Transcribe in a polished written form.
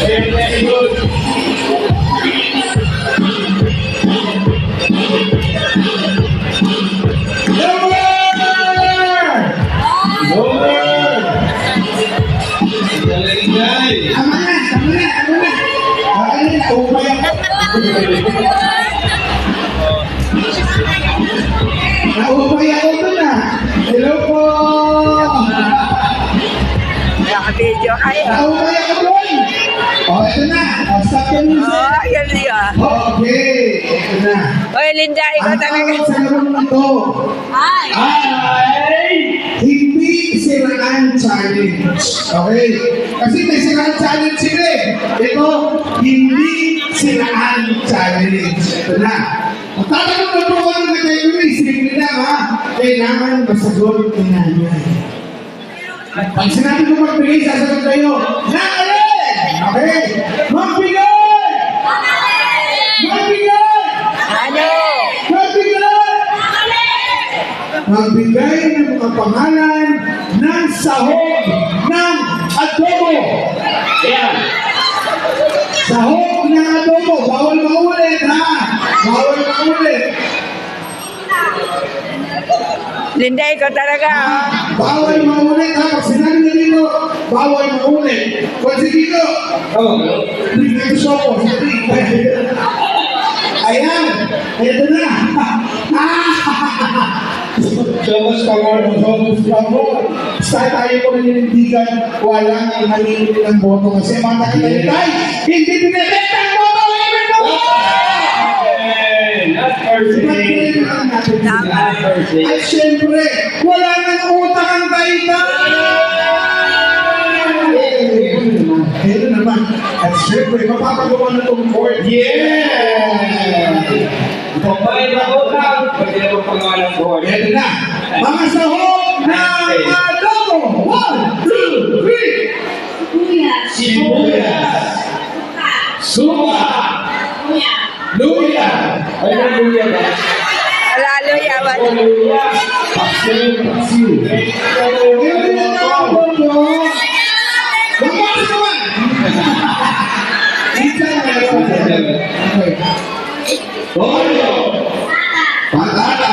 Very good. Naupay ako doon na. Hello po. Naka-video kayo. Naupay ako doon. O, ito na. O, stop the music. Oh, yun yun. Okay. Ito na. Oy, Linda, ikaw Ang talaga. tawag sa larong ito ay hindi siraan challenge. Okay? Kasi may siraan challenge sila eh. Ito, hindi siraan challenge. Ito na. Ang tatanong na po ako ng nag-agree, simple lang ha. Kailangan masagot ni nanay. Pag sinabi ko magbigay, sasagot kayo, Nanay! Okay? Magbigay! Magbigay! Ano? Magbigay! Magbigay ng mga pangalan ng sahog ng adobo. Yan. Sahog ng adobo. Bawal maulit ha. Bawal maulit. Linda, ikaw talaga. Oh. Bawal maulit ha. Pag sinabi na dito, bawal maulit. Kung sige ko, bigay ko po. Ayan. Ito na. Somos pamor. Sa tayo po naninindigan, walang ihalin ng boto. Kasi mga nakitalitay, hindi pinibenta ang boto. Not perfect. Not perfect. At syempre, wala nang utang ang kaitan. Ito naman. At syempre, mapapagawa na itong board. Yeah! Kung bakit ako lang, pwede na pang pangalan ko. Ito na. Mga sahog ng adobo. 1, 2, 3. Sibuyas. Suka. Luya. Ano yung luya ba? Lalo yaman. Luya. Paksiw. Paksiw. Ito na ang boto. Magpapos naman. Isa na lang. Okay. Toyo. Patata.